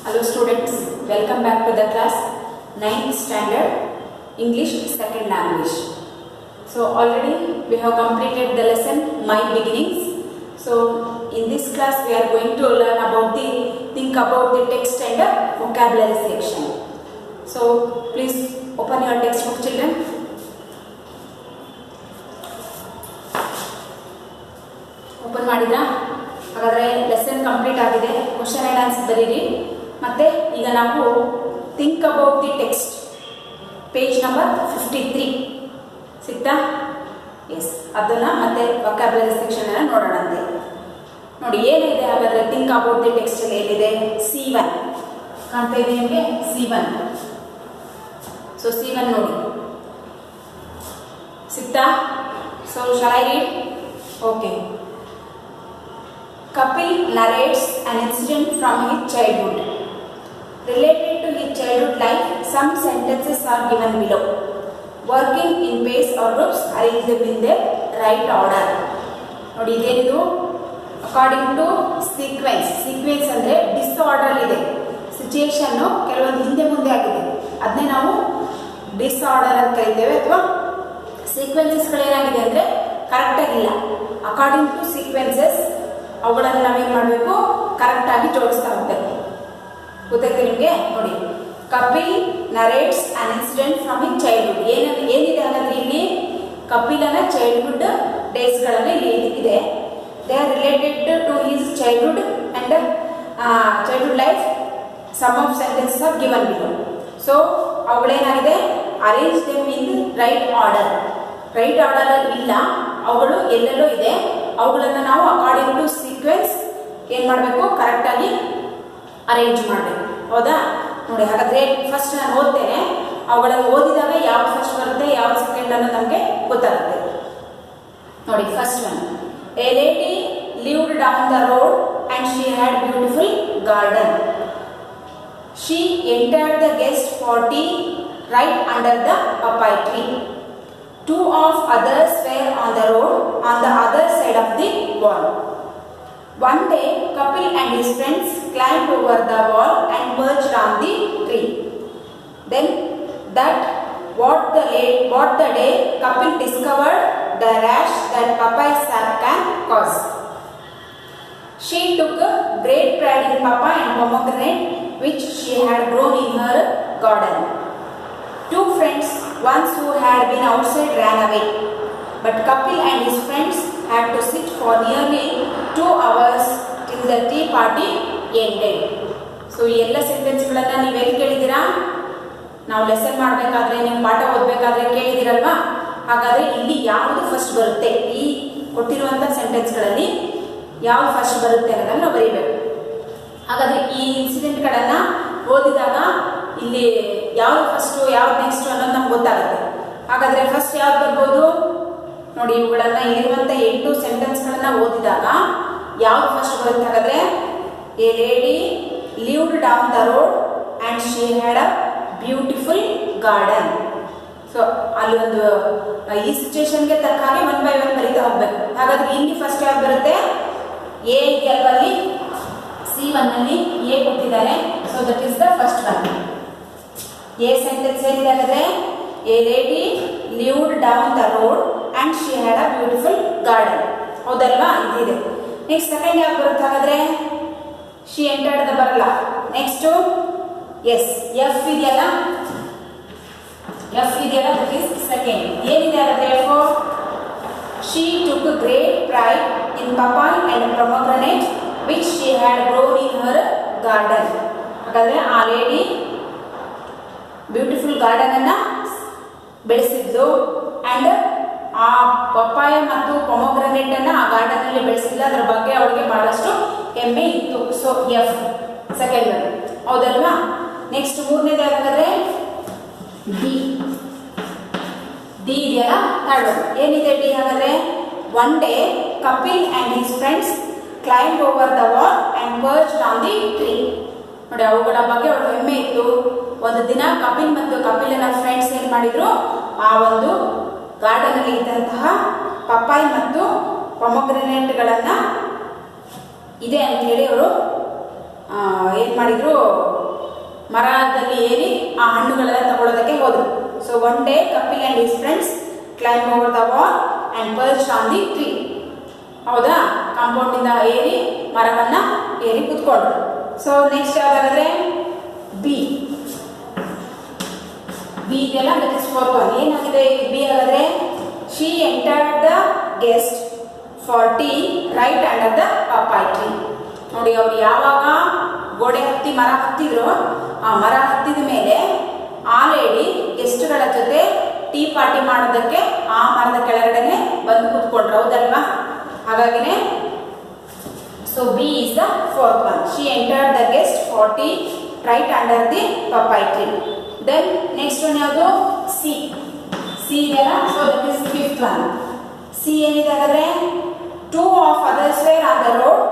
Hello students, welcome back to the class 9th standard English second language. So already we have completed the lesson My Beginnings. So in this class we are going to learn about the text and the vocabulary section. So please open your textbook, children. Open ಮಾಡಿದ್ರಾ? ಹಾಗಾದ್ರೆ lesson complete ಆಗಿದೆ. Question and answer ಬರೀರಿ. ಮತ್ತೆ ಈಗ ನಾವು think about the text page number 53 ಸಿಗ್ತಾ? S, ಅದನ್ನ ಮತ್ತೆ ವೊಕ್ಯಾಬ್ಯುಲರಿ ಸೆಕ್ಷನ್ ಅನ್ನ ನೋಡೋಣಂತೆ. ನೋಡಿ ಏನಿದೆ ಹಾಗಾದ್ರೆ ಥಿಂಕ್ ಅಬೌಟ್ ದಿ ಟೆಕ್ಸ್ಟ್ ಅಲ್ಲಿ ಏನಿದೆ? C1 ಕಾಣ್ತಾ ಇದೆ ನಿಮಗೆ? C1. ಸೊ C1 ನೋಡಿ ಸಿಗ್ತಾ? So shall I read? Okay. Kapil narrates an incident from his childhood. Related to his childhood life, some sentences are given below. Working in pairs or groups, arrange them in their right order. ನೋಡಿ ಇದೇನಿದು? According to sequence. Sequence ಅಂದರೆ disorder ಇದೆ. ಸಿಚುಯೇಷನ್ನು ಕೆಲವೊಂದು ಹಿಂದೆ ಮುಂದೆ ಆಗಿದೆ, ಅದನ್ನೇ ನಾವು ಡಿಸ್ಆರ್ಡರ್ ಅಂತ ಕರಿತೇವೆ. ಅಥವಾ ಸೀಕ್ವೆನ್ಸಸ್ಗಳೇನಾಗಿದೆ ಅಂದರೆ ಕರೆಕ್ಟಾಗಿಲ್ಲ. ಅಕಾರ್ಡಿಂಗ್ ಟು ಸೀಕ್ವೆನ್ಸಸ್ ಅವುಗಳನ್ನು ನಾವೇನು ಮಾಡಬೇಕು? ಕರೆಕ್ಟಾಗಿ ಜೋಡಿಸ್ತಾ ಹೋಗ್ಬೇಕು. ಗೊತ್ತಾಯ್ತು ನಿಮಗೆ? ನೋಡಿ, Kapil narrates an incident from his childhood. ಏನಿದೆ ಹಾಗಾದ್ರೆ ಇಲ್ಲಿ? ಕಪಿಲನ ಚೈಲ್ಡ್ಹುಡ್ ಡೇಸ್ಗಳಲ್ಲಿ ಇಲ್ಲಿ ಇದೆ. They are related to his childhood and childhood life. Some of sentences are given below. So ಅವುಗಳೇನಾಗಿದೆ? Arrange them in right order. Right order ಇಲ್ಲ, ಅವುಗಳು ಎಲ್ಲೆಲ್ಲೋ ಇದೆ. ಅವುಗಳನ್ನು ನಾವು ಅಕಾರ್ಡಿಂಗ್ ಟು ಸೀಕ್ವೆನ್ಸ್ ಏನು ಮಾಡಬೇಕು? ಕರೆಕ್ಟಾಗಿ ಅರೇಂಜ್ ಮಾಡಬೇಕು. ಹೌದಾ? ನೋಡಿ ಹಾಗಾದರೆ ಫಸ್ಟ್ ನಾನು ಓದ್ತೇನೆ. ಅವುಗಳನ್ನು ಓದಿದಾಗ ಯಾವ್ದು ಫಸ್ಟ್ ಬರುತ್ತೆ, ಯಾವ್ದು ಸೆಕೆಂಡ್ ಅನ್ನೋದು ನಮಗೆ ಗೊತ್ತಾಗುತ್ತೆ. ನೋಡಿ, first one. A lady lived down the road and she had beautiful garden. She entered the guest for tea right under the papaya tree. Two of others were on the road on the other side of the wall. One day, Kapil and his friends climbed over the wall and perched on the tree. Then, what the day Kapil discovered the rash that papaya sap can cause. She took great pride in papaya and pomegranate which she had grown in her garden. Two friends once who had been outside ran away, but Kapil and his friends had to sit for nearly 2 hours till the tea party ended. So ಈ ಎಲ್ಲ ಸೆಂಟೆನ್ಸ್ಗಳನ್ನು ನೀವೆಲ್ಲಿ ಕೇಳಿದ್ದೀರಾ? ನಾವು lesson ಮಾಡಬೇಕಾದ್ರೆ, ನೀವು ಪಾಠ ಓದಬೇಕಾದ್ರೆ ಕೇಳಿದ್ದೀರಲ್ವಾ? ಹಾಗಾದರೆ ಇಲ್ಲಿ ಯಾವುದು ಫಸ್ಟ್ ಬರುತ್ತೆ? ಈ ಕೊಟ್ಟಿರುವಂಥ ಸೆಂಟೆನ್ಸ್ಗಳಲ್ಲಿ ಯಾವುದು ಫಸ್ಟ್ ಬರುತ್ತೆ ಅನ್ನೋದನ್ನು ನಾವು ಬರೀಬೇಕು. ಹಾಗಾದರೆ ಈ ಇನ್ಸಿಡೆಂಟ್ಗಳನ್ನು ಓದಿದಾಗ ಇಲ್ಲಿ ಯಾವ್ದು ಫಸ್ಟು ಯಾವ್ದು ನೆಕ್ಸ್ಟು ಅನ್ನೋದು ನಮ್ಗೆ ಗೊತ್ತಾಗುತ್ತೆ. ಹಾಗಾದರೆ ಫಸ್ಟ್ ಯಾವ್ದು ಬರ್ಬೋದು? ನೋಡಿ, ಇವುಗಳನ್ನು ಇಲ್ಲಿರುವಂಥ 8 ಸೆಂಟೆನ್ಸ್ಗಳನ್ನು ಓದಿದಾಗ ಯಾವ್ದು ಫಸ್ಟ್ ಬರುತ್ತೆ? ಹಾಗಾದರೆ A lady lived down the road and she had a beautiful garden. So ಅಲ್ಲೊಂದು ಈ ಸಿಚುವೇಶನ್ಗೆ ತಕ್ಕ ಹಾಗೆ 1 by 1 ಬರೀತಾ ಹೋಗ್ಬೇಕು. ಹಾಗಾದ್ರೆ ಇಲ್ಲಿ ಫಸ್ಟ್ ಯಾವ್ದು ಬರುತ್ತೆ? ಎ ಇದೆಯಲ್ವಲ್ಲಿ C1 ಅಲ್ಲಿ ಎ ಕೊಟ್ಟಿದ್ದಾರೆ. So that is the first one. A sentence ಏನಿದೆ ಅಂದರೆ a lady lived down the road and she had a beautiful garden. ಹೌದಲ್ವಾ? ಇದಿದೆ. ನೆಕ್ಸ್ಟ್ ಸೆಕೆಂಡ್ ಯಾವ್ದು ಬರುತ್ತೆ? ಹಾಗಾದರೆ ಶಿ ಎಂಟರ್ಡ್ ದ ಬರಲ್ಲ. ನೆಕ್ಸ್ಟು ಎಸ್ ಎಫ್ ಇದೆಯಲ್ಲ, ದಟ್ ಈಸ್ ಸೆಕೆಂಡ್. ಏನಿದೆ ಹಾಗಾದರೆ? She took great pride in papaya and pomegranate which she had grown in her garden. ಹಾಗಾದರೆ ಆ ಲೇಡಿ ಬ್ಯೂಟಿಫುಲ್ ಗಾರ್ಡನ್ ಅನ್ನ ಬೆಳೆಸಿದ್ದು ಅಂಡ್ ಆ ಪಪ್ಪಾಯ ಮತ್ತು ಪೊಮೊಗ್ರನೇಟ್ ಅನ್ನ ಆ ಗಾರ್ಡನ್ ಅಲ್ಲಿ ಬೆಳೆಸಿಲ್ಲ. ಅದರ ಬಗ್ಗೆ ಅವಳಿಗೆ ಬಹಳಷ್ಟು ಹೆಮ್ಮೆ ಇತ್ತು. So F second one. ಹೌದಲ್ವಾ? ನೆಕ್ಸ್ಟ್ ಮೂರನೇದು ಯಾಕಂದ್ರೆ ಡಿ ಇದೆಯಲ್ಲ, ಥರ್ಡ್ ಒನ್. ಏನಿದೆ ಡಿ ಹಾಗಾದ್ರೆ? One day Kapil and his friends climb over the wall and perched on the tree. ನೋಡಿ, ಅವುಗಳ ಬಗ್ಗೆ ಅವಳು ಹೆಮ್ಮೆ ಇತ್ತು. ಒಂದು ದಿನ ಕಪಿಲ್ ಮತ್ತು ಕಪಿಲನ ಫ್ರೆಂಡ್ಸ್ ಏನು ಮಾಡಿದ್ರು? ಆ ಒಂದು ಗಾರ್ಡನ್ ಅಲ್ಲಿ ಇದ್ದಂತಹ ಪಪ್ಪಾಯಿ ಮತ್ತು ಪೊಮೊಗ್ರನೇಟ್ಗಳನ್ನು ಇದೆ ಅಂತ ಹೇಳಿ ಅವರು ಏನು ಮಾಡಿದ್ರು, ಮರದಲ್ಲಿ ಏರಿ ಆ ಹಣ್ಣುಗಳೆಲ್ಲ ತಗೊಳ್ಳೋದಕ್ಕೆ ಹೋದರು. So one day Kapil and his friends climb over the wall and perched on the tree. ಹೌದಾ, ಕಾಂಪೌಂಡಿಂದ ಏರಿ ಮರವನ್ನು ಏರಿ ಕುತ್ಕೊಂಡ್ರು. ಸೊ ನೆಕ್ಸ್ಟ್ ಯಾವುದಾದ್ರೆ ಬಿ ಇದೆಲ್ಲ ದಟ್ ಇಸ್ ಫಾರ್ ಒನ್. ಏನಾಗಿದೆ ಬಿ ಹಾಗಾದ್ರೆ, she entered the guest for tea right under the papaya tree. ನೋಡಿ, ಅವ್ರು ಯಾವಾಗ ಗೋಡೆ ಹತ್ತಿ ಮರ ಹತ್ತಿದ್ರು, ಆ ಮರ ಹತ್ತಿದ ಮೇಲೆ ಆ ಲೇಡಿ ಗೆಸ್ಟ್ಗಳ ಜೊತೆ ಟೀ ಪಾರ್ಟಿ ಮಾಡೋದಕ್ಕೆ ಆ ಮರದ ಕೆಳಗಡೆನೆ ಬಂದು ಕೂತ್ಕೊಂಡ್ರು. ಹೌದಲ್ವಾ? ಹಾಗಾಗಿನೇ so B is the fourth one. She entered the guest for tea right under the papaya tree. Then next one ಯಾವುದು? ಸಿ ಇದೆಯಲ್ಲ, so that is fifth one. C ಏನಿದೆ ಹಾಗಾದ್ರೆ, two of others were on the road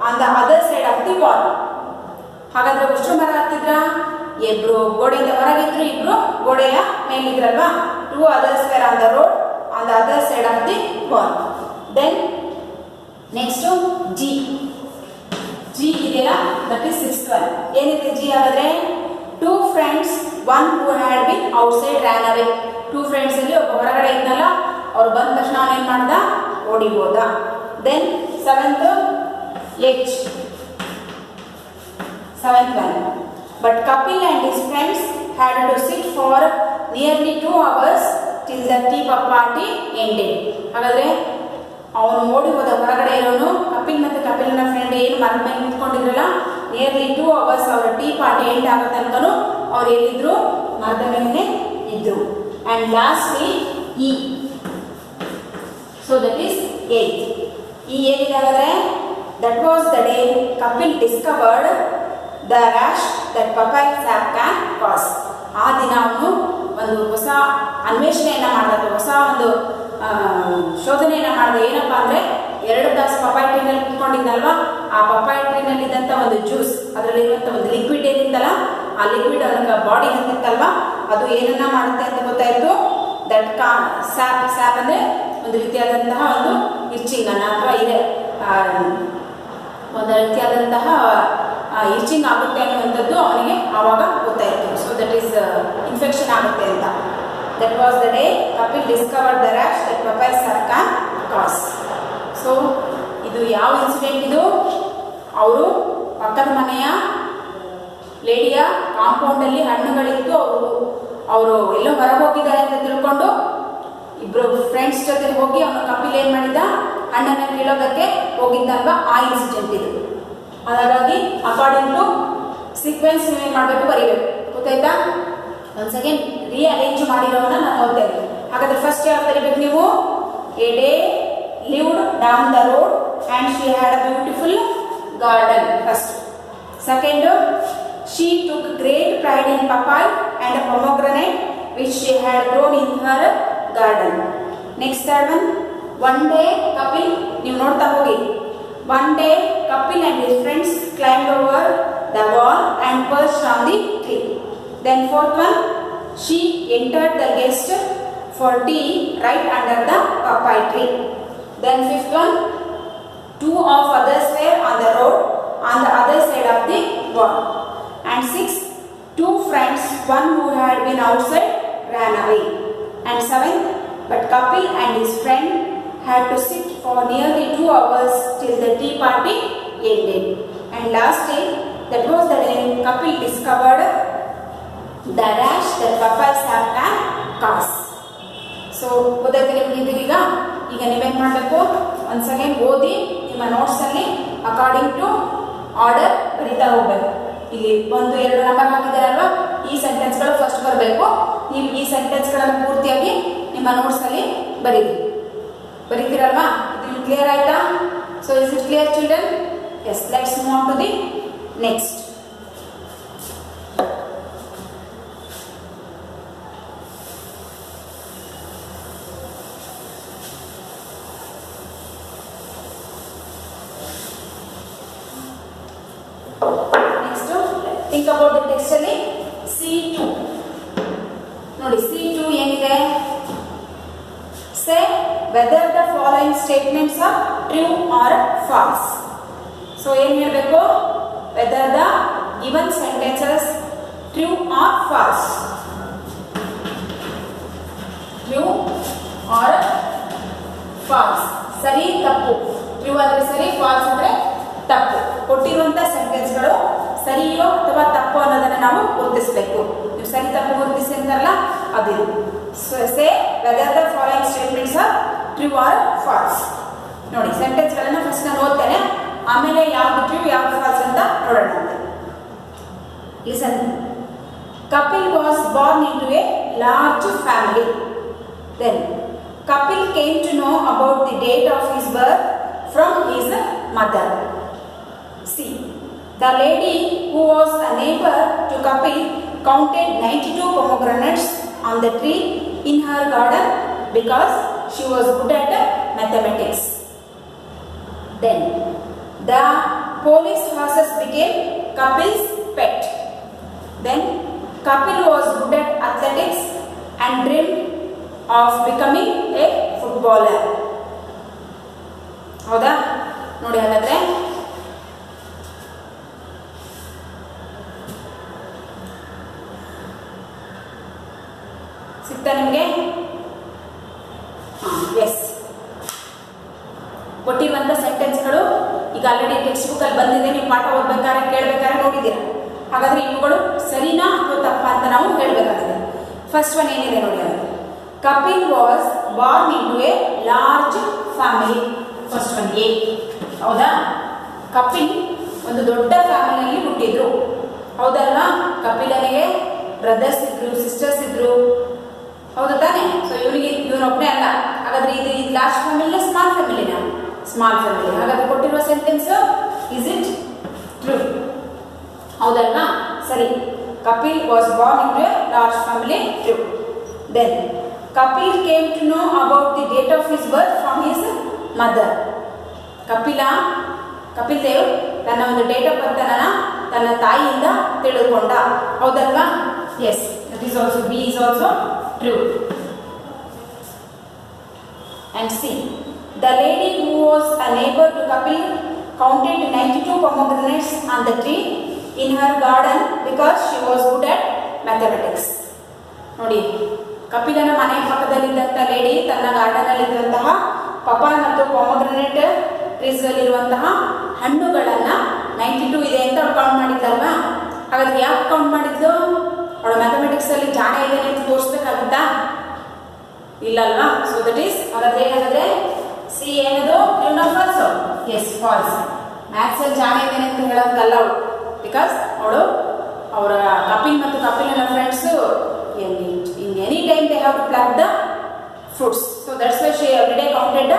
on the other side of the wall. ಹಾಗಾದ್ರೆ ಎಷ್ಟು ಮರ ಹತ್ತಿದ್ರ? ಇಬ್ರು ಗೋಡೆಯಿಂದ ಹೊರಗಿದ್ರು, ಇಬ್ರು ಗೋಡೆಯ ಮೇಲಿದ್ರಲ್ವಾ. Two others were on the road on the other side of the wall. Then next G ಇದೆಯಲ್ಲ, ದಟ್ ಇಸ್ ಸಿಕ್ಸ್ತ್ ಒನ್. ಏನಿದೆ ಜಿ ಹಾಗಾದ್ರೆ, two friends one who had been outside ran away. Two friends ಅಲ್ಲಿ ಒಬ್ಬ ಹೊರಗಡೆ ಇದ್ನಲ್ಲ, ಅವ್ರು ಬಂದ ತಕ್ಷಣ ಅವನು ಏನ್ ಮಾಡ್ದ? ಓಡಿ ಹೋದ. Then seventh one. But Kapil and his friends had to sit for nearly 2 hours till the tea party ended. ಹಾಗಾದ್ರೆ ಅವನು ಓಡಿ ಹೋದ ಹೊರಗಡೆ ಇರೋನು, ಕಪಿಲ್ ಮತ್ತು ಕಪಿಲ್ನ ಫ್ರೆಂಡ್ ಏನು ಮರದ ಮೇಲೆ ನಿಂತ್ಕೊಂಡಿದ್ರಲ್ಲ, ನಿಯರ್ಲಿ 2 hours ಅವರ ಟೀ ಪಾರ್ಟಿ ಎಂಡ್ ಆಗೋ ತನಕನು ಅವ್ರು ಎಲ್ಲಿದ್ರು? ಮರದ ಮೇಲೆ ಇದ್ರು. And lastly E, so that is 8th. E ಏನಿದೆ ಹಾಗಾದ್ರೆ, that was the day Kapil discovered the rash that papaya sap can cause. ಆ ದಿನ ಅವನು ಒಂದು ಹೊಸ ಅನ್ವೇಷಣೆಯನ್ನ ಮಾಡಿದ, ಹೊಸ ಒಂದು ಶೋಧನೆಯನ್ನ ಮಾಡಿದ. ಏನಪ್ಪಾ ಅಂದ್ರೆ, 2 ತಾಸು ಪಪಾಯ್ ಟ್ರೀನಲ್ಲಿ ಕುತ್ಕೊಂಡಿದ್ದಲ್ವಾ, ಆ ಪಪಾಯ್ ಟ್ರೀನಲ್ಲಿ ಇದ್ದಂತ ಒಂದು ಜ್ಯೂಸ್, ಅದರಲ್ಲಿರುವಂತ ಒಂದು ಲಿಕ್ವಿಡ್ ಏನಿತ್ತಲ್ಲ, ಆ ಲಿಕ್ವಿಡ್ ಅವನ ಬಾಡಿ ಹತ್ತಿತ್ತಲ್ವಾ, ಅದು ಏನನ್ನ ಮಾಡುತ್ತೆ ಅಂತ ಗೊತ್ತಾಯ್ತು. ದಟ್ ಸ್ಯಾಪ್ ಅಂದ್ರೆ ಒಂದು ರೀತಿಯಾದಂತಹ ಒಂದು ಇರ್ಚಿಂಗ್ ಅನ್ನ ಅಥವಾ ಇದೆ ಒಂದು ರೀತಿಯಾದಂತಹ ಇರ್ಚಿಂಗ್ ಆಗುತ್ತೆ ಅನ್ನುವಂಥದ್ದು ಅವನಿಗೆ ಆವಾಗ ಗೊತ್ತಾಯಿತು. ಸೊ ದಟ್ ಈಸ್ ಇನ್ಫೆಕ್ಷನ್ ಆಗುತ್ತೆ ಅಂತ. That was the day Kapil discovered the rash that papaya sap can cause. So ಇದು ಯಾವ ಇನ್ಸಿಡೆಂಟ್ ಇದು? ಅವರು ಪಕ್ಕದ ಮನೆಯ ಲೇಡಿಯ ಕಾಂಪೌಂಡಲ್ಲಿ ಹಣ್ಣುಗಳಿತ್ತು, ಅವರು ಎಲ್ಲೋ ಹೊರಗೆ ಹೋಗಿದ್ದಾರೆ ಅಂತ ತಿಳ್ಕೊಂಡು ಇಬ್ರು ಫ್ರೆಂಡ್ಸ್ ಜೊತೆ ಹೋಗಿ ಅವನು ಕಪಿಲ್ ಏನ್ ಮಾಡಿದ? ಹಣ್ಣನ್ನು ಕೀಳೋದಕ್ಕೆ ಹೋಗಿದ್ದಲ್ವಾ, ಆ ಇನ್ಸಿಡೆಂಟ್ ಇದು. ಹಾಗಾಗಿ ಅಕಾರ್ಡಿಂಗ್ ಟು ಸೀಕ್ವೆನ್ಸ್ ನೀವೇನು ಮಾಡಬೇಕು? ಬರೀಬೇಕು. ಗೊತ್ತಾಯ್ತಾ? ಒನ್ಸ್ ಅಗೇನ್ ರೀಅರೇಂಜ್ ಮಾಡಿರೋವನ್ನ ನಾನು ಓದ್ತೇನೆ. ಹಾಗಾದ್ರೆ ಫಸ್ಟ್ ಯಾವ್ದು ಬರೀಬೇಕು ನೀವು? A day lived down the road and she had a beautiful garden. First. Second, she took great pride in papaya and a pomegranate which she had grown in her garden. Next third one day Kapil, ನೀವು ನೋಡ್ತಾ ಹೋಗಿ. One day Kapil and his friends climbed over the wall and perched on the tree. Then fourth one, she entered the guest for tea right under the papaya tree. Then fifth one, 2 of others were on the road on the other side of the wall. And 6, 2 friends, one who had been outside ran away. And 7th, but Kapil and his friend had to sit for nearly 2 hours till the tea party ended. And lastly, that was the day Kapil discovered the rash that papaya sap can cause. So ಗೊತ್ತಾಯ್ತು ನಿಮಗೆ ಈಗ ನೀವೇನು ಮಾಡಬೇಕು? Once again ಓದಿ ನಿಮ್ಮ ನೋಟ್ಸಲ್ಲಿ according to order ಬರೀತಾ ಹೋಗ್ಬೇಕು. ಇಲ್ಲಿ 1, 2 ನಂಬರ್ ಹಾಕಿದಾರಲ್ವಾ, ಈ ಸೆಂಟೆನ್ಸ್ಗಳು ಫಸ್ಟ್ ಬರಬೇಕು. ನೀವು ಈ ಸೆಂಟೆನ್ಸ್ಗಳನ್ನು ಪೂರ್ತಿಯಾಗಿ ನಿಮ್ಮ ನೋಟ್ಸಲ್ಲಿ ಬರೀತೀರಲ್ವಾ? ಇದು ಕ್ಲಿಯರ್ ಆಯ್ತಾ? So is it clear children? Yes, let's move on to the next. Think about the text ಅಲ್ಲಿ C2 ನೋಡಿ. C2 ಏನಿದೆ? Say whether the following statements are true or false. So ಏನು ಹೇಳಬೇಕು? whether the given sentences true or false. True or false. ಸರಿ ತಪ್ಪು. True ಅಂದರೆ ಸರಿ, falls ಅಂದರೆ ತಪ್ಪು. ಕೊಟ್ಟಿರುವಂಥ ಸೆಂಟೆನ್ಸ್ಗಳು ಸರಿಯೋ ಅಥವಾ ತಪ್ಪು ಅನ್ನೋದನ್ನು ನಾವು ಗುರುತಿಸಬೇಕು. ನೀವು ಸರಿ ತಪ್ಪು ಗುರುತಿಸಿ ಅಂತಾರಲ್ಲ ಅದು. Say whether the following statements are true or falls. ನೋಡಿ ಸೆಂಟೆನ್ಸ್ಗಳನ್ನು ಫಸ್ಟ್ ನಾನು ಓದ್ತೇನೆ, ಆಮೇಲೆ ಯಾವುದು ಟ್ರೂ ಯಾವುದು ಫಾಲ್ಸ್ ಅಂತ ನೋಡೋಣ. Listen. Kapil was born into a large family. Then Kapil came to know about the date of his birth from his mother. See, the lady who was a neighbor to Kapil counted 92 pomegranates on the tree in her garden because she was good at mathematics. Then the police horses became Kapil's pet. Then Kapil was good at athletics and dreamed of becoming a footballer. ಹೌದಾ? ನೋಡಿ ಹಾಗಾದ್ರೆ ಸಿಗ್ತಾ ನಿಮಗೆ? S, ಕೊಟ್ಟಿರುವಂಥ ಸೆಂಟೆನ್ಸ್ಗಳು ಈಗ already text ಬುಕ್ಕಲ್ಲಿ ಬಂದಿದೆ. ನೀವು ಪಾಠ ಓದ್ಬೇಕಾದ್ರೆ ಕೇಳಬೇಕಾದ್ರೆ ನೋಡಿದ್ದೀರಾ. ಹಾಗಾದ್ರೆ ಇವುಗಳು ಸರಿನಾ ಅಥವಾ ತಪ್ಪ ಅಂತ ನಾವು ಹೇಳಬೇಕಾಗಿದೆ. ಫಸ್ಟ್ ಒನ್ ಏನಿದೆ ನೋಡಿ. Kapil was born into a large family. First one A. ಹೌದಾ? ಕಪಿಲ್ ಒಂದು ದೊಡ್ಡ ಫ್ಯಾಮಿಲಿಯಲ್ಲಿ ಹುಟ್ಟಿದ್ರು. ಹೌದಲ್ವಾ? ಕಪಿಲನಿಗೆ ಬ್ರದರ್ಸ್ ಇದ್ರು, ಸಿಸ್ಟರ್ಸ್ ಇದ್ರು. ಹೌದಾ ತಾನೆ? ಸೊ ಇವನೊಬ್ಬನೇ ಅಲ್ಲ. ಹಾಗಾದ್ರೆ ಇದು ಲಾರ್ಜ್ ಫ್ಯಾಮಿಲಿನ ಸ್ಮಾಲ್ ಫ್ಯಾಮಿಲಿನ? Small family. ಹಾಗಾದ್ರೆ ಕೊಟ್ಟಿರುವ ಸೆಂಟೆನ್ಸ್ ಇಸ್ ಇಟ್ ಟ್ರೂ? ಹೌದಲ್ವಾ? ಸರಿ. Kapil was born into a large family. True. Then Kapil came to know about the date of his birth from his mother. Kapil Dev ತನ್ನ ಒಂದು ಡೇಟ್ ಆಫ್ ಬರ್ತ್ ಅನ್ನ ತನ್ನ ತಾಯಿಯಿಂದ ತಿಳಿದುಕೊಂಡ. ಹೌದಲ್ವಾ? Yes, that is also B is also true. And C, the lady who was a neighbor to Kapil counted 92 pomegranates on the tree in her garden because she was good at mathematics. ನೋಡಿ, ಕಪಿಲನ ಮನೆ ಪಕ್ಕದಲ್ಲಿದ್ದಂಥ lady ತನ್ನ garden ಅಲ್ಲಿದ್ದಂತಹ papaya ಮತ್ತು ಪೊಮಗ್ರನೇಟ್ trees ಅಲ್ಲಿರುವಂತಹ ಹಣ್ಣುಗಳನ್ನ 92 ಇದೆ ಅಂತ ಅವಳು count ಮಾಡಿದ್ದಲ್ವಾ? ಹಾಗಾದ್ರೆ ಯಾಕೆ ಕೌಂಟ್ ಮಾಡಿದ್ದು? ಅವಳು ಮ್ಯಾಥಮೆಟಿಕ್ಸ್ ಅಲ್ಲಿ ಜಾಣ ಇದೆ ಅಂತ ತೋರಿಸ್ಬೇಕಾಗುತ್ತಾ? ಇಲ್ಲ ಅಲ್ವಾ? ಸೊ ದಟ್ ಈಸ್ ಹಾಗಾದ್ರೆ ಏನಾದ್ರೆ ಸಿ ಏನದು true or false? Yes, false. Maths ಅಲ್ಲಿ ಜಾಣ ಇದೆ ಅಂತ ಹೇಳೋದಲ್ಲ ಅವಳು. ಬಿಕಾಸ್ ಅವಳು ಅವರ ಕಪಿಲ್ ಮತ್ತು ಕಪಿಲನ friends in any time they have to pluck the fruits. So that's why she every day counted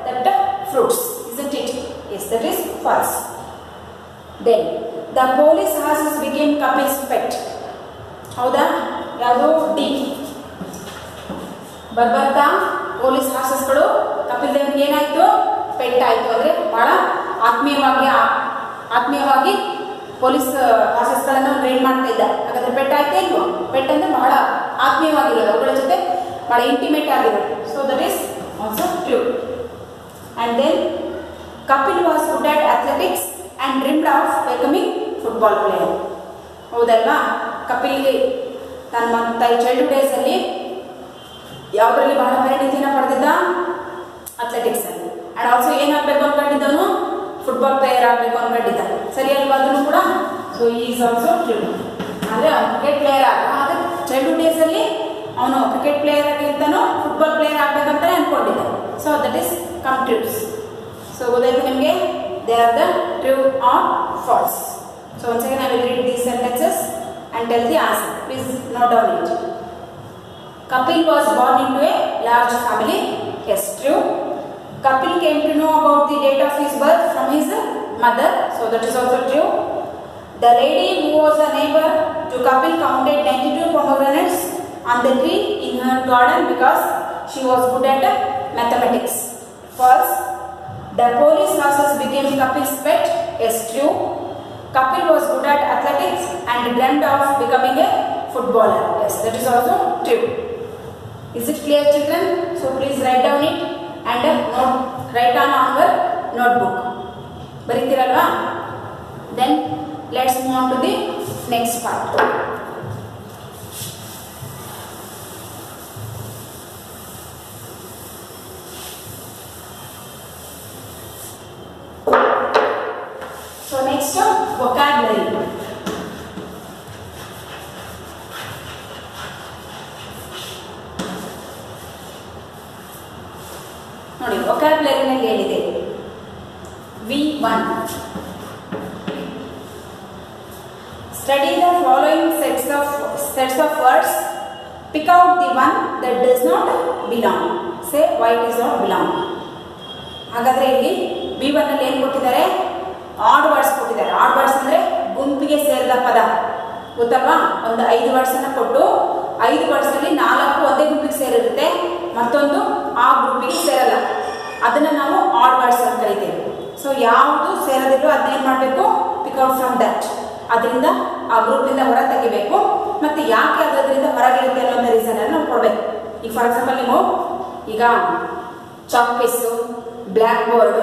that fruits, isn't it? Yes, that is false. Then the police horses became Kapil's pet. ಹೌದಾ? ಯಾವುದು? D. ಬರ್ಬರ್ತಾ police ಹಾರ್ಸಸ್ಗಳು Kapil ದೇವ್ರಿಗೆ ಏನಾಯ್ತು? Pet ಆಯ್ತು. ಅಂದ್ರೆ ಬಹಳ ಆತ್ಮೀಯವಾಗಿ police ಹಾರ್ಸಸ್ಗಳನ್ನು train ಮಾಡ್ತಾ ಇದ್ದ. ಹಾಗಾದ್ರೆ ಪೆಟ್ ಆಯ್ತಾ ಇಲ್ವೋ? ಪೆಟ್ ಅಂದ್ರೆ ಬಹಳ ಆತ್ಮೀಯವಾಗಿರೋದು, ಅವುಗಳ ಜೊತೆ ಬಹಳ ಇಂಟಿಮೇಟ್ ಆಗಿರೋದು. So that is also true. And then Kapil was good at athletics and dreamed of becoming football player. ಹೌದಲ್ವಾ? ಕಪಿಲ್ಗೆ ತನ್ನ ಚೈಲ್ಡ್ಹುಡ್ ಡೇಸ್ ಅಲ್ಲಿ ಯಾವುದರಲ್ಲಿ ಬಹಳ ಪರಿಣಿತಿನ ಪಡೆದಿದ್ದ? ಅಥ್ಲೆಟಿಕ್ಸ್ ಅಲ್ಲಿ. ಅಂಡ್ ಆಲ್ಸೋ ಏನಾಗಬೇಕು ಅನ್ಕೊಂಡಿದ್ದವನು? ಫುಟ್ಬಾಲ್ ಪ್ಲೇಯರ್ ಆಗಬೇಕು ಅನ್ಕೊಂಡಿದ್ದ. ಸರಿ ಅಲ್ವಾ? ಅದನ್ನು ಕೂಡ. So is also true. ಅಂದರೆ ಅವನು ಕ್ರಿಕೆಟ್ ಪ್ಲೇಯರ್ ಆದರೆ ಚೈಲ್ಡ್ಹುಡ್ ಡೇಸ್ ಅಲ್ಲಿ ಅವನು ಕ್ರಿಕೆಟ್ ಪ್ಲೇಯರ್ ಆಗಿಂತನೂ ಫುಟ್ಬಾಲ್ ಪ್ಲೇಯರ್ ಆಗಬೇಕಂತಾನೆ ಅನ್ಕೊಂಡಿದ್ದ. So that is come trues. So ಗೊತ್ತಾಯ್ತು ನಿಮಗೆ? They are the true or false. So once again I will read these sentences and tell the answer. Please note down it. Kapil was born into a large family. Yes, true. Kapil came to know about the date of his birth from his mother. So that is also true. The lady who was a neighbor to Kapil counted 92 pomegranates on the tree in her garden because she was good at mathematics. False. The police horses became Kapil's pet. Yes, true. Kapil was good at athletics and dreamt of becoming a footballer. Yes, that is also true. Is it clear, children? So please write down it and write on your notebook. Baritiralva? Then let's move on to the next part. So next vocabulary. ನೋಡಿ vocabulary ನಲ್ಲಿ ಹೇಳಿದೆ V1. Study the following sets of words. Pick out the one that does not belong. Say why it does not belong. ಹಾಗಾದ್ರೆ ಇಲ್ಲಿ V1 ಅಲ್ಲಿ ಏನು ಕೊಟ್ಟಿದ್ದಾರೆ? Add words ಕೊಟ್ಟಿದ್ದಾರೆ. Add words ಅಂದ್ರೆ ಗುಂಪಿಗೆ ಸೇರಿದ ಪದ, ಗೊತ್ತಲ್ವಾ? ಒಂದು 5 ವರ್ಡ್ಸ್ ಅನ್ನು ಕೊಟ್ಟು 5 ವರ್ಡ್ಸ್ ಅಲ್ಲಿ 4 ಒಂದೇ ಗುಂಪಿಗೆ ಸೇರಿರುತ್ತೆ, ಮತ್ತೊಂದು ಆ ಗುಂಪಿಗೆ ಸೇರಲ್ಲ. ಅದನ್ನ ನಾವು ಆಡ್ ವರ್ಡ್ಸ್ ಅಂತ ಕರಿತೇವೆ. ಸೊ ಯಾವುದು ಸೇರದಿರೋ ಅದನ್ನ ಏನ್ ಮಾಡಬೇಕು? Pick out from that. ಅದರಿಂದ ಆ ಗ್ರೂಪ್ ಇಂದ ಹೊರ ತೆಗಿಬೇಕು. ಮತ್ತೆ ಯಾಕೆ ಅದರಿಂದ ಹೊರಗಿರುತ್ತೆ ಅನ್ನೋ ರೀಸನ್ ಅನ್ನು ನಾವು ಕೊಡ್ಬೇಕು. ಈಗ ಫಾರ್ ಎಕ್ಸಾಂಪಲ್ ನೀವು ಈಗ ಚಾಕ್ ಪೀಸು, ಬ್ಲ್ಯಾಕ್ ಬೋರ್ಡ್,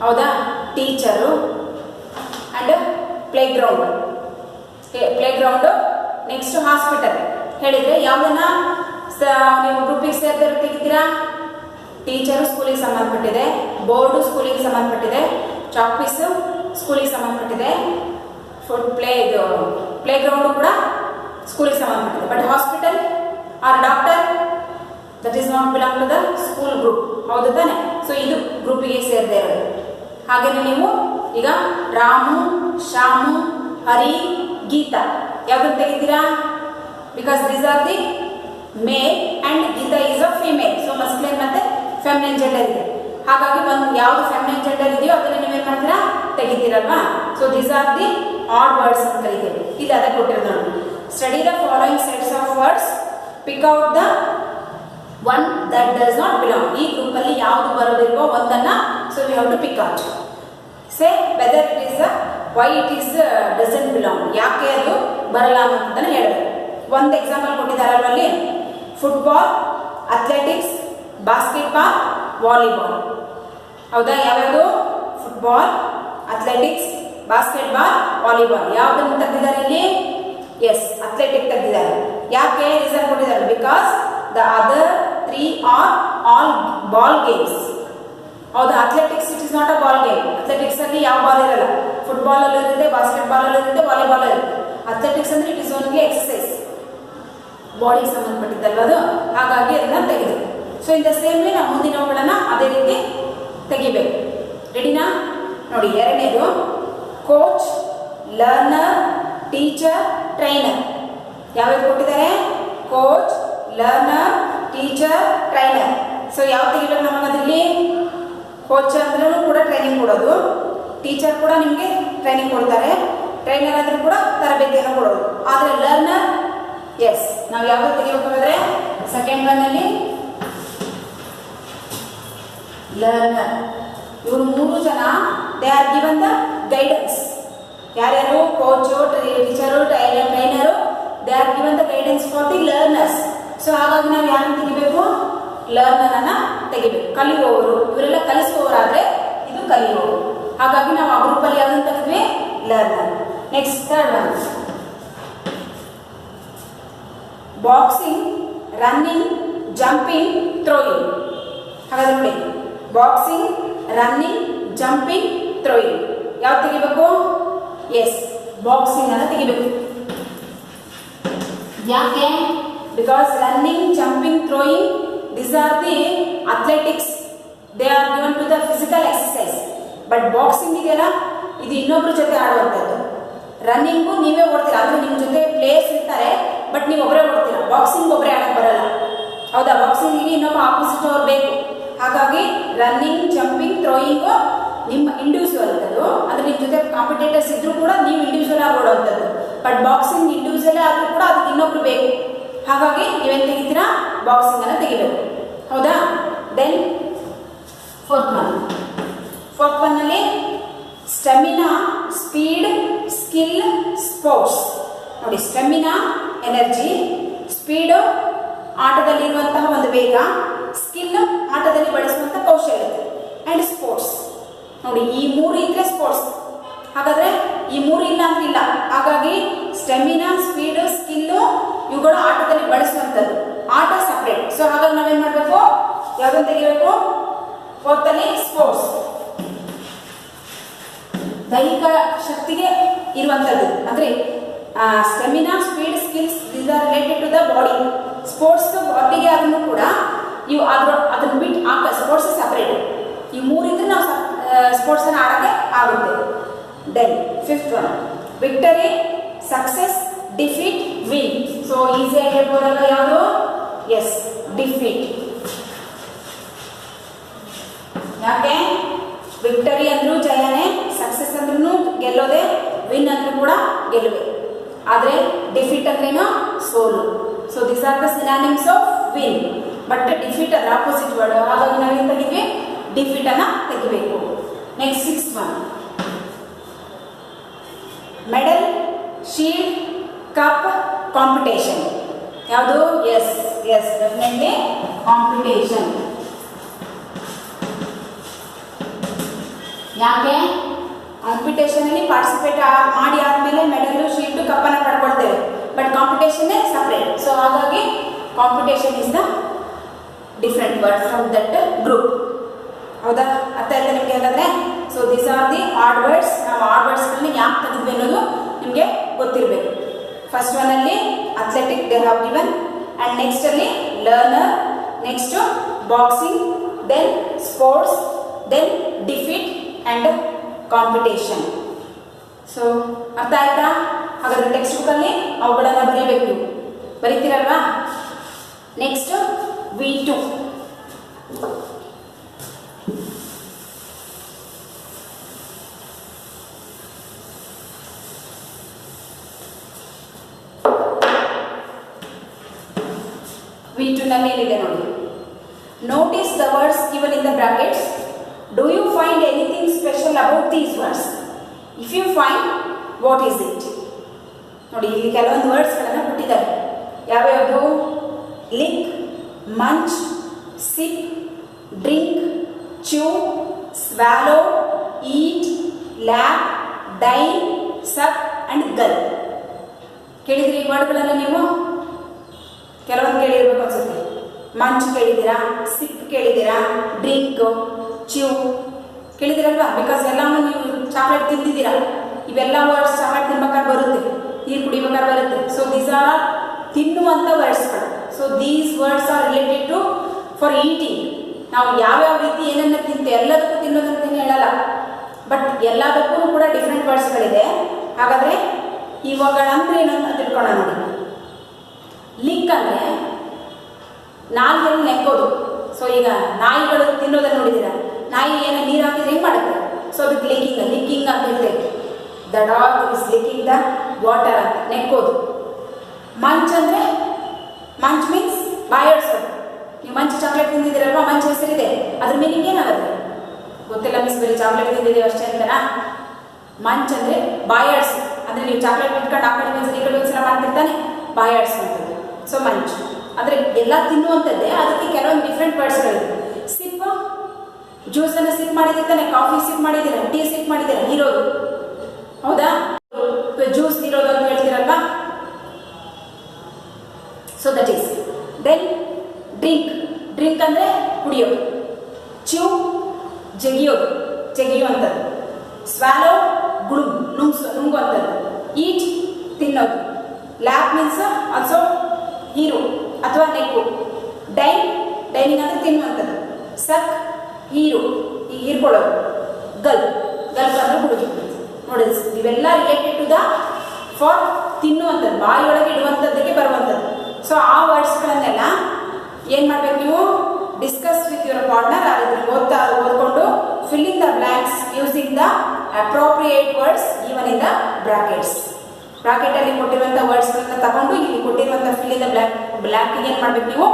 ಹೌದಾ, teacher and play ground, next hospital ಹೇಳಿದ್ರೆ ಯಾವ್ದನ್ನ ನೀವು ಗ್ರೂಪಿಗೆ ಸೇರಿದ್ರೆ ತೆಗಿತೀರಾ? ಟೀಚರು ಸ್ಕೂಲಿಗೆ ಸಂಬಂಧಪಟ್ಟಿದೆ, ಬೋರ್ಡು ಸ್ಕೂಲಿಗೆ ಸಂಬಂಧಪಟ್ಟಿದೆ, ಚಾಕ್ ಪೀಸು ಸ್ಕೂಲಿಗೆ ಸಂಬಂಧಪಟ್ಟಿದೆ, ಪ್ಲೇ ಗ್ರೌಂಡು ಕೂಡ ಸ್ಕೂಲಿಗೆ ಸಂಬಂಧಪಟ್ಟಿದೆ. But hospital or doctor that is not belong to the school group, ಹೌದು ತಾನೆ? ಸೊ ಇದು ಗ್ರೂಪಿಗೆ ಸೇರದೆ ಇರೋದು. ಹಾಗೆಯೇ ನೀವು ಈಗ ರಾಮು, ಶ್ಯಾಮು, ಹರಿ, ಗೀತಾ ಯಾವ್ದನ್ನು ತೆಗಿತೀರಾ? Because these are the male and Geeta is a female. So masculine ಮತ್ತೆ ಫೆಮಿನೈನ್ ಜೆಂಡರ್ ಇದೆ. ಹಾಗಾಗಿ ಒಂದು ಯಾವ್ದು ಫೆಮಿನೈನ್ ಜೆಂಡರ್ ಇದೆಯೋ ಅದನ್ನ ನೀವೇನ್ ಮಾಡ್ತೀರಾ? ತೆಗಿತೀರಲ್ವಾ? So these are the odd words ಅಂತ ಕರಿತೇವೆ. ಇಲ್ಲಿ ಅದಕ್ಕೆ ಕೊಟ್ಟಿರೋದು ನೋಡಿ. Study the following sets of words, pick out the one that does not belong. ಈ ಗ್ರೂಪ್ ಅಲ್ಲಿ ಯಾವುದು ಬರೋದಿಲ್ವೋ ಒಂದನ್ನ so we have to pick out. Say whether it is why it is doesn't belong, ಯಾಕೆ ಅದು ಬರಲ್ಲ ಅಂತ ಹೇಳಿದ್ರು. ಒಂದು ಎಕ್ಸಾಂಪಲ್ ಕೊಟ್ಟಿದ್ದಾರೆ ಅಲ್ಲಿ, ಫುಟ್ಬಾಲ್, ಅಥ್ಲೆಟಿಕ್ಸ್, ಬಾಸ್ಕೆಟ್ಬಾಲ್, ವಾಲಿಬಾಲ್. ಹೌದಾ? ಯಾವ್ಯಾವುದು? Football, athletics, basketball, volleyball. ಯಾವ್ದನ್ನು ತೆಗೆದಿದ್ದಾರೆ ಇಲ್ಲಿ? ಎಸ್, ಅಥ್ಲೆಟಿಕ್ ತೆಗೆದಿದ್ದಾರೆ. ಯಾಕೆ ರೀಸನ್ ಕೊಟ್ಟಿದ್ದಾರೆ? Because the other 3 are all ball games. ಹೌದಾ? Athletics it is not a ball game. Athletics ಅಲ್ಲಿ ಯಾವ ಬಾಲ್ ಇರಲ್ಲ. ಫುಟ್ಬಾಲ್ ಅಲ್ಲಿ ಇರುತ್ತೆ, ಬಾಸ್ಕೆಟ್ಬಾಲ್ ಅಲ್ಲಿ ಇರುತ್ತೆ, ವಾಲಿಬಾಲ್ ಇರುತ್ತೆ. ಅಥ್ಲೆಟಿಕ್ಸ್ ಅಂದ್ರೆ ಇಟ್ ಇಸ್ ಓನ್ಲಿ ಎಕ್ಸರ್ಸೈಸ್, ಬಾಡಿಗೆ ಸಂಬಂಧಪಟ್ಟಿದ್ದಲ್ವ ಅದು. ಹಾಗಾಗಿ ಅದನ್ನ ತೆಗೆದು. So in the same way ನಾವು ಮುಂದಿನವುಗಳನ್ನ ಅದೇ ರೀತಿ ತೆಗಿಬೇಕು. ರೆಡಿನಾ? ನೋಡಿ, ಎರಡನೇದು ಕೋಚ್, ಲರ್ನರ್, ಟೀಚರ್, ಟ್ರೈನರ್. ಯಾವ್ಯಾವ ಕೊಟ್ಟಿದ್ದಾರೆ? Coach, learner, teacher, trainer. So ಯಾವ ತೆಗಿಬೇಕು ನಮಗದ್ರಲ್ಲಿ? ಕೋಚ್ ಅಂದ್ರೂ ಕೂಡ ಟ್ರೈನಿಂಗ್ ಕೊಡೋದು, ಟೀಚರ್ ಕೂಡ ನಿಮಗೆ ಟ್ರೈನಿಂಗ್ ಕೊಡ್ತಾರೆ, ಟ್ರೈನರ್ ಆದ್ರೂ ಕೂಡ ತರಬೇತಿಯನ್ನು ಕೊಡೋದು. ಆದರೆ ಲರ್ನರ್, ಎಸ್, ನಾವು ಯಾವ್ದು ತೆಗಿಬೇಕಾದ್ರೆ ಸೆಕೆಂಡ್ ಒನ್ ಅಲ್ಲಿ ಲರ್ನರ್. ಇವರು 3 ಜನ they are given the guidance. ಯಾರ್ಯಾರು? Coach, teacher, trainer, they are given the guidance for the learners. So ಹಾಗಾಗಿ ನಾವು ಯಾರನ್ನು ತೆಗಿಬೇಕು? ಲರ್ನರ್ ಅನ್ನ ತೆಗಿಬೇಕು. ಕಲಿಯುವವರು, ಇವರೆಲ್ಲ ಕಲಿಸುವವರಾದ್ರೆ ಇದು ಕಲಿಯುವವರು. ಹಾಗಾಗಿ ನಾವು ಆ ಗ್ರೂಪ್ ಅಲ್ಲಿ ಯಾವ್ದನ್ನು ತೆಗೆದ್ವಿ? Learner. Next third one, boxing, running, jumping, throwing. ಹಾಗಾದ್ರೆ ನೋಡಿ, ಬಾಕ್ಸಿಂಗ್, ರನ್ನಿಂಗ್, ಜಂಪಿಂಗ್, ಥ್ರೋಯಿಂಗ್. ಯಾವ್ದು ತೆಗಿಬೇಕು? ಎಸ್, ಬಾಕ್ಸಿಂಗ್ ಅನ್ನ ತೆಗಿಬೇಕು. ಯಾಕೆ? Because running, jumping, throwing these are the athletics, they are given to the physical exercise. But boxing ಇದೆಯಲ್ಲ, ಇದು ಇನ್ನೊಬ್ರ ಜೊತೆ ಆಡುವಂಥದ್ದು. ರನ್ನಿಂಗು ನೀವೇ ಓಡ್ತೀರಾ, ಅಂದ್ರೆ ನಿಮ್ಮ ಜೊತೆ ಪ್ಲೇಯರ್ಸ್ ಇರ್ತಾರೆ, ಬಟ್ ನೀವು ಒಬ್ಬರೇ ಓಡ್ತೀರಾ. ಬಾಕ್ಸಿಂಗ್ ಒಬ್ಬರೇ ಆಡಕ್ಕೆ ಬರಲ್ಲ, ಹೌದಾ? ಬಾಕ್ಸಿಂಗಿಗೆ ಇನ್ನೊಬ್ಬ ಆಪೋಸಿಟ್ ಅವ್ರು ಬೇಕು. ಹಾಗಾಗಿ ರನ್ನಿಂಗ್, ಜಂಪಿಂಗ್, ಥ್ರೋಯಿಂಗು ನಿಮ್ಮ ಇಂಡಿವಿಜುವಲ್ ಅದು. ಅಂದ್ರೆ ನಿಮ್ಮ ಜೊತೆ ಕಾಂಪಿಟೇಟರ್ಸ್ ಇದ್ರೂ ಕೂಡ ನೀವು ಇಂಡಿವಿಜುವಲ್ ಆಗಿ ಓಡುವಂಥದ್ದು. ಬಟ್ ಬಾಕ್ಸಿಂಗ್ ಇಂಡಿವಿಜುವಲ್ ಆದ್ರೂ ಕೂಡ ಅದಕ್ಕೆ ಇನ್ನೊಬ್ರು ಬೇಕು. ಹಾಗಾಗಿ ನೀವೇನು ತೆಗಿತೀರಾ? ಬಾಕ್ಸಿಂಗ್ ಅನ್ನು ತೆಗಿಬೇಕು, ಹೌದಾ? ದೆನ್ ಫೋರ್ತ್ ಒನ್ ಅಲ್ಲಿ ಸ್ಟೆಮಿನಾ, ಸ್ಪೀಡ್, ಸ್ಕಿಲ್, ಸ್ಪೋರ್ಟ್ಸ್. ನೋಡಿ, ಸ್ಟೆಮಿನಾ ಎನರ್ಜಿ, ಸ್ಪೀಡ್ ಆಟದಲ್ಲಿರುವಂತಹ ಒಂದು ವೇಗ, ಸ್ಕಿಲ್ ಆಟದಲ್ಲಿ ಬಳಸುವಂತಹ ಕೌಶಲ್ಯತೆ, ಅಂಡ್ ಸ್ಪೋರ್ಟ್ಸ್. ನೋಡಿ, ಈ 3 ಇದ್ರೆ ಸ್ಪೋರ್ಟ್ಸ್. ಹಾಗಾದ್ರೆ ಈ 3 ಇಲ್ಲ ಅಂದ್ರೆ ಹಾಗಾಗಿ ಸ್ಟೆಮಿನಾ, ಸ್ಪೀಡ್, ಸ್ಕಿಲ್ಲು ಇವುಗಳು ಆಟದಲ್ಲಿ ಬಳಸುವಂಥದ್ದು. ಆಟ ಸಪ್ರೇಟ್. ಸೊ ಹಾಗಾಗಿ ನಾವೇನು ಮಾಡಬೇಕು, ಯಾವುದನ್ನು ತೆಗಿಬೇಕು, ಫೋರ್ತಲ್ಲಿ ಸ್ಪೋರ್ಟ್ಸ್, ದೈಹಿಕ ಶಕ್ತಿಗೆ ಇರುವಂಥದ್ದು. ಅಂದರೆ stamina, speed, skills these are related to the body. Sports ಬಾಡಿಗೆ ಆದ್ರೂ ಕೂಡ ಇವು ಅದನ್ನು ಬಿಟ್ಟು ಸ್ಪೋರ್ಟ್ಸ್ ಸಪ್ರೇಟ್. ಈ ಮೂರಿದ್ರೆ ನಾವು ಸ್ಪೋರ್ಟ್ಸನ್ನು ಆಡೋಕ್ಕೆ ಆಗುತ್ತೆ. Then fifth one, victory, success, defeat, win. So ಈಸಿಯಾಗಿ ಹೇಳ್ಬೋದಲ್ಲ ಯಾವುದು? S, defeat. ಯಾಕೆ? ವಿಕ್ಟರಿ ಅಂದ್ರೂ ಜಯನೇ, ಸಕ್ಸಸ್ ಅಂದ್ರೂ ಗೆಲ್ಲೋದೆ, ವಿನ್ ಅಂದ್ರೂ ಕೂಡ ಗೆಲುವೆ. ಆದರೆ ಡಿಫೀಟ್ ಅಂದ್ರೇನು? ಸೋಲು. So this are the synonyms of win. But defeat ಅದರ ಆಪೋಸಿಟ್ ವರ್ಡ್. ಹಾಗಾಗಿ ನಾವೇನು ತೆಗಿದ್ವಿ? ಡಿಫೀಟ್ ಅನ್ನ ತೆಗಿಬೇಕು. Next six one, medal, shield, cup, competition. ಯಾವುದು? Yes yes, definitely competition. ಯಾಕೆ? ಕಾಂಪಿಟೇಷನ್ ಅಲ್ಲಿ ಪಾರ್ಟಿಸಿಪೇಟ್ ಮಾಡಿ ಆದ್ಮೇಲೆ ಮೆಡಲ್, ಶೀಲ್ಡ್, ಕಪ್ಪನ್ನು ಪಡ್ಕೊಳ್ತೇವೆ. But competition separate. ಸೊ ಹಾಗಾಗಿ competition is the different word from that group. ಹೌದಾ? ಅರ್ಥ ಆಯ್ತಾ ನಿಮಗೆ? ಹಾಗಾದ್ರೆ so these are the odd words. ನಾವು ಆಡ್ ವರ್ಡ್ಸ್ಗಳನ್ನ ಯಾಕೆ ತೆಗೆದ್ವಿ ಅನ್ನೋದು ನಿಮಗೆ ಗೊತ್ತಿರಬೇಕು. ಫಸ್ಟ್ ಒನ್ ಅಲ್ಲಿ athletic they have given, and next ಅಲ್ಲಿ learner, next boxing, then sports, then defeat and competition. So ಅರ್ಥ ಆಯ್ತಾ? ಹಾಗಾದ್ರೆ ಟೆಕ್ಸ್ಟ್ ಬುಕ್ ಅಲ್ಲಿ ಅವುಗಳನ್ನು ಬರೀಬೇಕು. ನೀವು ಬರೀತೀರಲ್ವಾ? Next V2. V2 ನಲ್ಲಿ ಏನಿದೆ ನೋಡಿ. Notice the words given in the brackets. Do you find anything special about these words? If you find, what is it? ನೋಡಿ, ಇಲ್ಲಿ ಕೆಲವೊಂದು ವರ್ಡ್ಸ್ಗಳನ್ನು ಕೊಟ್ಟಿದ್ದಾರೆ. ಯಾವ್ಯಾವುದು? Lick, munch, sip, drink, chew, swallow, eat, lap, dine, suck and gulp. ಕೇಳಿದ್ರಿ ಈ ವರ್ಡ್ಗಳನ್ನು ನೀವು? ಕೆಲವೊಂದು ಕೇಳಿರ್ಬೇಕು ಅನ್ಸುತ್ತೆ. ಮಂಚ್ ಕೇಳಿದ್ದೀರಾ, ಸಿಪ್ ಕೇಳಿದ್ದೀರಾ, ಡ್ರಿಂಕ್, ಚ್ಯೂ ಕೇಳಿದಿರಲ್ವಾ? ಬಿಕಾಸ್ ಎಲ್ಲಾನು ನೀವು ಚಾಕ್ಲೇಟ್ ತಿಂದಿದ್ದೀರಾ. ಇವೆಲ್ಲ ವರ್ಡ್ಸ್ ಚಾಕ್ಲೇಟ್ ತಿನ್ಬೇಕಾದ್ರೆ ಬರುತ್ತೆ, ನೀರು ಕುಡಿಬೇಕಾದ್ರೆ ಬರುತ್ತೆ. ಸೊ ದೀಸ್ ಆರ್ ತಿನ್ನುವಂಥ ವರ್ಡ್ಸ್ಗಳು. So these words are related to for eating. ನಾವು ಯಾವ್ಯಾವ ರೀತಿ ಏನನ್ನ ತಿಂತೀವಿ ಎಲ್ಲದಕ್ಕೂ ತಿನ್ನೋದಂತ ಹೇಳಲ್ಲ, ಬಟ್ ಎಲ್ಲದಕ್ಕೂ ಕೂಡ ಡಿಫ್ರೆಂಟ್ ವರ್ಡ್ಸ್ಗಳಿದೆ. ಹಾಗಾದರೆ ಇವುಗಳಂದ್ರೆ ಏನಂತ ತಿಳ್ಕೊಳ್ಳೋಣ ನೋಡಿ. ಲಿಕ್ ಅಂದರೆ ನಾಲ್ಗೆಲ್ಲ ನೆಕ್ಕೋದು. ಸೊ ಈಗ ನಾಯಿಗಳು ತಿನ್ನೋದನ್ನು ನೋಡಿದ್ದೀರಾ? ನಾಯಿ ಏನೋ ನೀರು ಹಾಕಿದ್ರೆ ಹೆಂಗೆ ಮಾಡುತ್ತೆ? ಸೊ ಅದಕ್ಕೆ ಲಿಕ್ಕಿಂಗ್ ಅಂತ ಹೇಳ್ತೇವೆ. The dog is licking the water ಅಂತ, ನೆಕ್ಕೋದು. ಮಂಚ್ ಅಂದರೆ, ಮಂಚ್ ಮೀನ್ಸ್ ಬಾಯಾಡ್ಸೋದು. ನೀವು ಮಂಚ್ ಚಾಕ್ಲೇಟ್ ತಿಂದಿದ್ದೀರಲ್ವಾ? ಮಂಚ್ ಹೆಸರಿದೆ, ಅದ್ರ ಮೀನಿಂಗ್ ಏನಾಗುತ್ತೆ ಗೊತ್ತಿಲ್ಲ ಮಿಸ್, ಬರೀ ಚಾಕ್ಲೇಟ್ ತಿಂದಿದ್ದೀವಿ ಅಷ್ಟೇ ಅಂತನಾ? ಮಂಚ್ ಅಂದರೆ ಬಾಯಾಡ್ಸು. ಅಂದರೆ ನೀವು ಚಾಕ್ಲೇಟ್ ಇಟ್ಕೊಂಡು ಆ ಕಡೆ ಒಂದ್ಸಲ ಈ ಕಡೆ ಒಂದ್ಸಲ ಮಾಡ್ತಿರ್ತಾನೆ, ಬಾಯಾಡ್ಸುವಂಥದ್ದು. ಸೊ ಮಂಚ್ ಅಂದರೆ ಎಲ್ಲ ತಿನ್ನುವಂಥದ್ದೇ, ಅದಕ್ಕೆ ಕೆಲವೊಂದು ಡಿಫ್ರೆಂಟ್ ವರ್ಡ್ಸ್ಗಳಿದೆ. ಸಿಪ್, ಜ್ಯೂಸನ್ನು ಸಿಪ್ ಮಾಡಿದಿರ್ತಾನೆ, ಕಾಫಿ ಸಿಪ್ ಮಾಡಿದ್ದೀರಾ, ಟೀ ಸಿಪ್ ಮಾಡಿದ್ದೀರಾ, ಹೀರೋದು. ಹೌದಾ? ಜ್ಯೂಸ್ ಹೀರೋದು ಅಂತ ಹೇಳ್ತೀರಲ್ವಾ? So that is. Then drink ಅಂದರೆ ಕುಡಿಯೋದು. ಚ್ಯೂ ಜಗಿಯುವಂಥದ್ದು. ಸ್ವ್ಯಾಲೋ ನುಂಗುವಂಥದ್ದು. ಈಟ್ ತಿನ್ನೋದು. ಲ್ಯಾಪ್ ಮೀನ್ಸ್ ಆಲ್ಸೋ ಹೀರೋ ಅಥವಾ ನೆಕ್ಕು. ಡೈನಿಂಗ್ ಅಂದರೆ ತಿನ್ನುವಂಥದ್ದು. ಸಕ್ ಹೀರೋ, ಈಗ ಹೀರ್ಕೊಳ್ಳೋದು. ಗಲ್ಪ್ ಅಂದರೆ ಹುಡುಗಿ. ನೋಡಿ, ಇವೆಲ್ಲ ರಿಲೇಟೆಡ್ ಟು ದ ಫಾರ್ ತಿನ್ನುವಂಥದ್ದು, ಬಾಯಿಯೊಳಗೆ ಇಡುವಂಥದ್ದಕ್ಕೆ ಬರುವಂಥದ್ದು. ಸೊ ಆ ವರ್ಡ್ಸ್ಗಳನ್ನೆಲ್ಲ ಏನು ಮಾಡಬೇಕು ನೀವು? Discuss with your partner. ಅದನ್ನು ಓದ್ಕೊಂಡು fill in the blanks using the appropriate words given in the brackets. ಬ್ರಾಕೆಟಲ್ಲಿ ಕೊಟ್ಟಿರುವಂಥ ವರ್ಡ್ಸ್ಗಳನ್ನ ತಗೊಂಡು ಇಲ್ಲಿ ಕೊಟ್ಟಿರುವಂಥ ಫಿಲ್ ಇನ್ ದ ಬ್ಲ್ಯಾಂಕಿಗೆ ಏನು ಮಾಡಬೇಕು ನೀವು?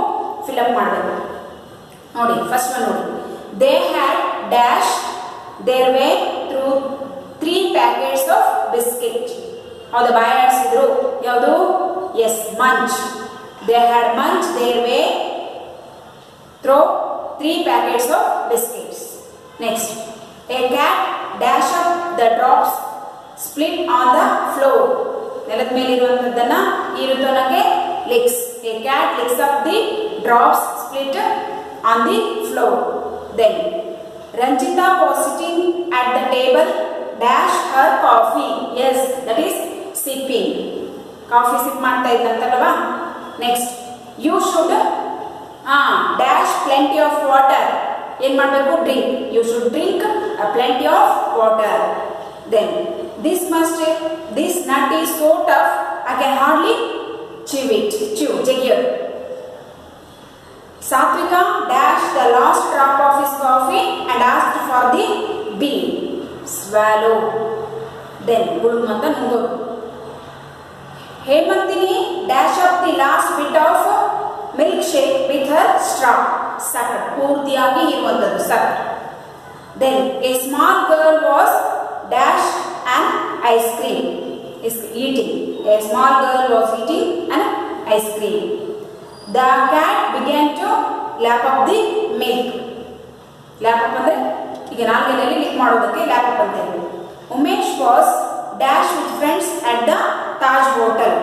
ಫಿಲ್ ಅಪ್ ಮಾಡಬೇಕು. ನೋಡಿ, ಫಸ್ಟ್ ಒನ್ ನೋಡಿ. They had dash their way through 3 packets of biscuit. ಹೌದಾ? ಬಾಯಾಡಿಸಿದ್ರು. ಯಾವುದು? Yes, munch. They had munch their way through 3 packets of biscuits. Next, a cat dash up the drops split on the floor. ನೆಲದ ಮೇಲೆ ಇರುವಂತದ್ದನ್ನ ಈ ಋತುವನಕ್ಕೆ licks. A cat licks up the drops split on the floor. Then Ranjita was sitting at the table dash her coffee. Yes, that is sipping. Coffee sip ಮಾಡ್ತಾ ಇದ್ದಂತಲ್ವಾ. Next, you should dash plenty of water. ಏನು ಮಾಡಬೇಕು? Drink. You should drink a plenty of water. Then this nut is so tough I can hardly chew it. Chew. Satvika dashed the last drop of his coffee and asked for the bean. Swallow. Then gulumanta nungu. Hemantini dashed up the last bit of milkshake with her straw. Suck. Purtiyagi iruvantadu suck. Then a small girl was dashed an ice cream. Is eating. A small girl was eating an ice cream. The cat began to lap up the milk. Lap up ಅಂದ್ರೆ ಈಗ ನಾಲ್ಗೆನಲ್ಲಿ ಲಿಕ್ ಮಾಡೋದಕ್ಕೆ lap up ಅಂತ ಹೇಳಿ. Umesh was dash with friends at the Taj Hotel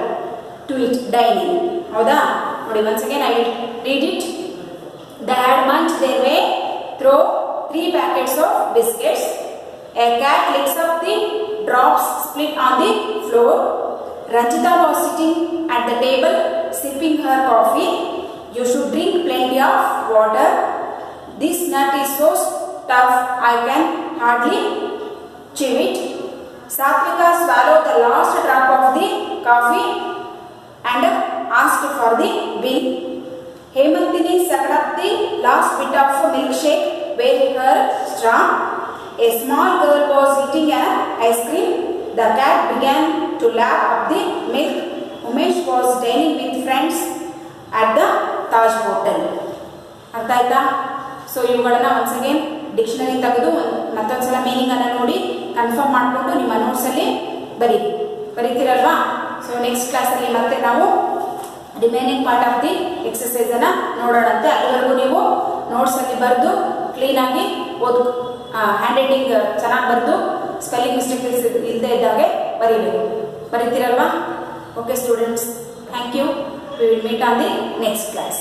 to eat dining. ಹೌದಾ? ನೋಡಿ once again I will read it. They had munched their way through 3 packets of biscuits. A cat licks up the drops split on the floor. Ranjita was sitting at the table sipping her coffee. You should drink plenty of water. This nut is so tough I can hardly chew it. Satvika swallowed the last drop of the coffee and asked for the bean. Hemantini sucked up the last bit of milkshake with her straw. A small girl was eating an ice cream. The cat began to lap up the milk. Umesh was dining with friends at the Taj Hotel. ಅರ್ಥ ಆಯ್ತಾ? So ಇವುಗಳನ್ನ once again dictionary ತೆಗೆದು ಮತ್ತೊಂದ್ಸಲ meaning ಅನ್ನ ನೋಡಿ confirm ಮಾಡಿಕೊಂಡು ನಿಮ್ಮ notes ಅಲ್ಲಿ ಬರೀತೀರಲ್ವಾ? So next ಕ್ಲಾಸಲ್ಲಿ ಮತ್ತೆ ನಾವು remaining part of the exercise ಅನ್ನ ನೋಡೋಣಂತೆ. ಅಲ್ಲಿವರೆಗೂ ನೀವು ನೋಟ್ಸ್ ಅಲ್ಲಿ ಬರೆದು ಕ್ಲೀನ್ ಆಗಿ ಹ್ಯಾಂಡ್ ರೈಟಿಂಗ್ ಚೆನ್ನಾಗಿ ಬರೆದು ಸ್ಪೆಲ್ಲಿಂಗ್ ಮಿಸ್ಟೇಕ್ ಇಲ್ಲದೆ ಇದ್ದಾಗೆ ಬರೀತೀರಲ್ವಾ? Okay students, thank you. We will meet on the next class.